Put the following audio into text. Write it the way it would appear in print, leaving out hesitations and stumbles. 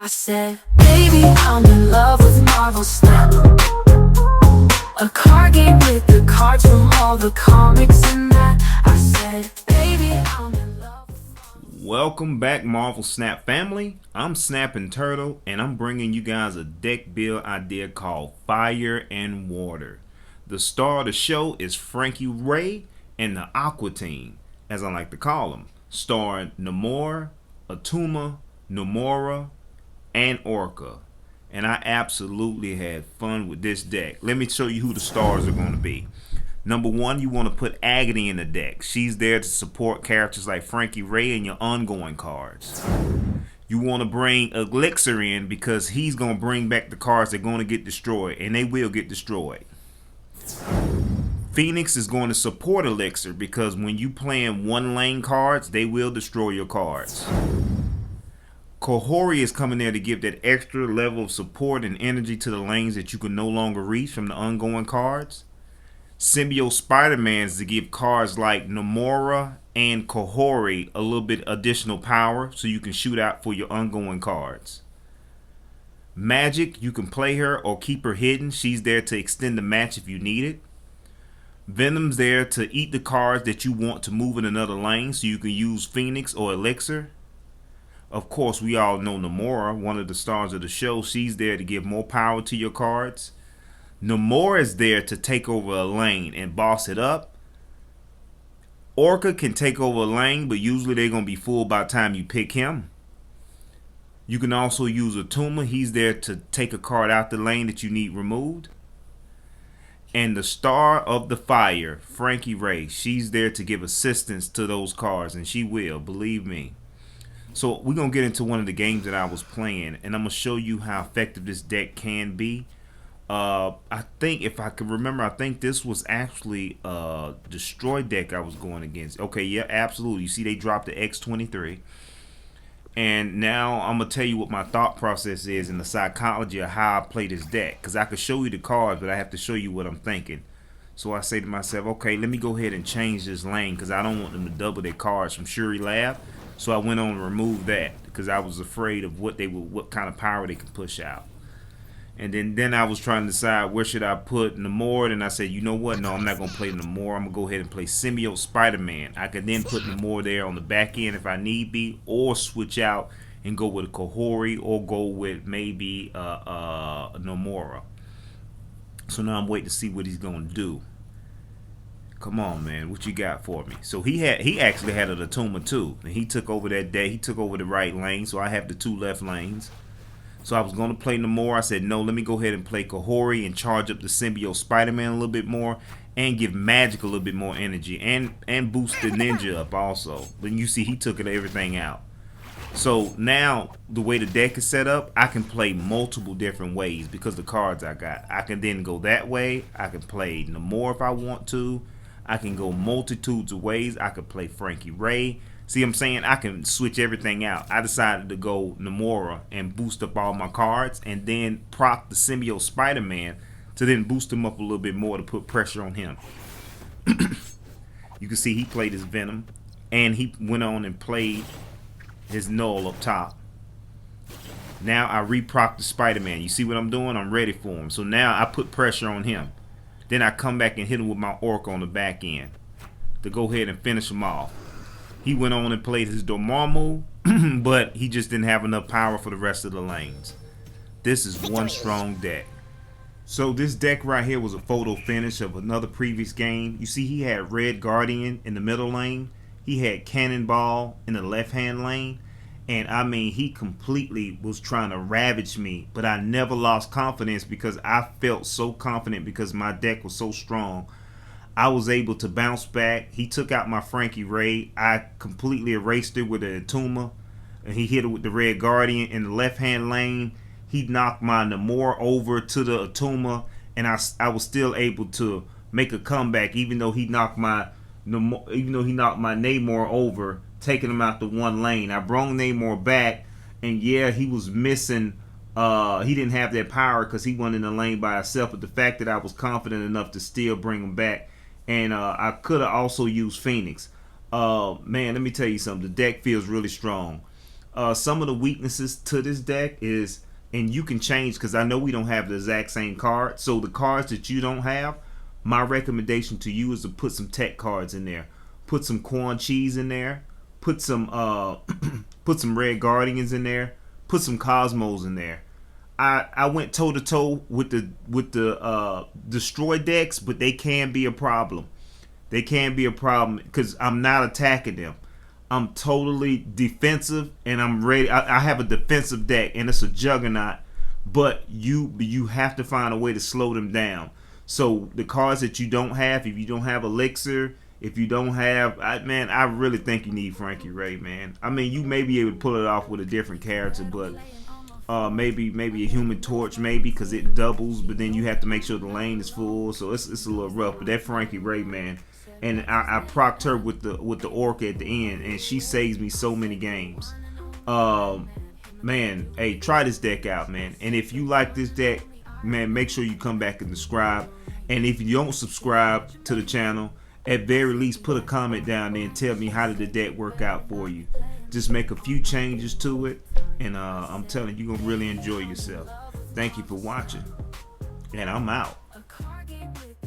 I said, baby, I'm in love with Marvel Snap. A card game with the cards from all the comics and that. I said, baby, I'm in love with Welcome back, Marvel Snap family. I'm Snapping Turtle, and I'm bringing you guys a deck build idea called Fire and Water. The star of the show is Frankie Raye and the Aqua Team, as I like to call them, starring Namor, Atuma, Nomura, and Orca. And I absolutely had fun with this deck. Let me show you who the stars are going to be. Number one, you want to put Agony in the deck. She's there to support characters like Frankie Raye and your ongoing cards. You want to bring Elixir in because he's going to bring back the cards that are going to get destroyed, and they will get destroyed. Phoenix is going to support Elixir because when you playing one lane cards, they will destroy your cards. Kohori is coming there to give that extra level of support and energy to the lanes that you can no longer reach from the ongoing cards. Symbiote Spider-Man is to give cards like Nomura and Kohori a little bit additional power so you can shoot out for your ongoing cards. Magic, you can play her or keep her hidden. She's there to extend the match if you need it. Venom's there to eat the cards that you want to move in another lane so you can use Phoenix or Elixir. Of course, we all know Nomura, one of the stars of the show. She's there to give more power to your cards. Nomura is there to take over a lane and boss it up. Orca can take over a lane, but usually they're going to be full by the time you pick him. You can also use Atuma. He's there to take a card out the lane that you need removed. And the star of the fire, Frankie Raye, she's there to give assistance to those cards, and she will, believe me. So we're going to get into one of the games that I was playing, and I'm going to show you how effective this deck can be. I think, if I can remember, I think this was actually a destroy deck I was going against. Okay, yeah, absolutely. You see they dropped the X23. And now I'm going to tell you what my thought process is and the psychology of how I play this deck. Because I could show you the cards, but I have to show you what I'm thinking. So I say to myself, okay, let me go ahead and change this lane because I don't want them to double their cards from Shuri Lab. So I went on to remove that because I was afraid of what kind of power they could push out. And then I was trying to decide where should I put Namor, and I said, you know what? No, I'm not going to play Namor. I'm going to go ahead and play Symbiote Spider-Man. I could then put Namor there on the back end if I need be, or switch out and go with a Kohori, or go with maybe Nomura. So now I'm waiting to see what he's going to do. Come on, man. What you got for me? So he actually had an Atuma too. And he took over that day. He took over the right lane. So I have the two left lanes. So I was going to play Namor. I said, no, let me go ahead and play Kohori and charge up the Symbiote Spider-Man a little bit more. And give Magic a little bit more energy. And boost the Ninja up also. But you see, he took everything out. So now, the way the deck is set up, I can play multiple different ways because the cards I got. I can then go that way. I can play Namor if I want to. I can go multitudes of ways. I could play Frankie Raye. See what I'm saying? I can switch everything out. I decided to go Nomura and boost up all my cards and then proc the Symbiote Spider-Man to then boost him up a little bit more to put pressure on him. You can see he played his Venom and he went on and played his Null up top. Now I reproc the Spider-Man. You see what I'm doing? I'm ready for him. So now I put pressure on him. Then I come back and hit him with my Orc on the back end to go ahead and finish him off. He went on and played his Dormammu, but he just didn't have enough power for the rest of the lanes. This is one strong deck. So this deck right here was a photo finish of another previous game. You see he had Red Guardian in the middle lane. He had Cannonball in the left-hand lane. And I mean, he completely was trying to ravage me, but I never lost confidence because I felt so confident because my deck was so strong. I was able to bounce back. He took out my Frankie Raye. I completely erased it with a Atuma, and he hit it with the Red Guardian in the left-hand lane. He knocked my Namor over to the Atuma, and I was still able to make a comeback, even though he knocked my Namor over, taking him out the one lane. I brought Namor back, and yeah, he was missing. He didn't have that power because he went in the lane by himself. But the fact that I was confident enough to still bring him back, and I could have also used Phoenix. Man, let me tell you something. The deck feels really strong. Some of the weaknesses to this deck is, and you can change because I know we don't have the exact same card. So the cards that you don't have, my recommendation to you is to put some tech cards in there. Put some Quan Cheese in there. Put some put some Red Guardians in there. Put some Cosmos in there. I went toe to toe with the destroy decks, but they can be a problem. They can be a problem because I'm not attacking them. I'm totally defensive and I'm ready. I have a defensive deck and it's a juggernaut, but you have to find a way to slow them down. So the cards that you don't have, if you don't have Elixir, if you don't have, I really think you need Frankie Raye, man. I mean, you may be able to pull it off with a different character, but maybe a Human Torch, maybe because it doubles, but then you have to make sure the lane is full, so it's a little rough. But that Frankie Raye, man, and I procced her with the Orc at the end, and she saves me so many games. Man, hey, try this deck out, man. And if you like this deck, man, make sure you come back and subscribe. And if you don't subscribe to the channel, at very least put a comment down there and tell me how did the deck work out for you. Just make a few changes to it, and I'm telling you, you're gonna really enjoy yourself. Thank you for watching, and I'm out.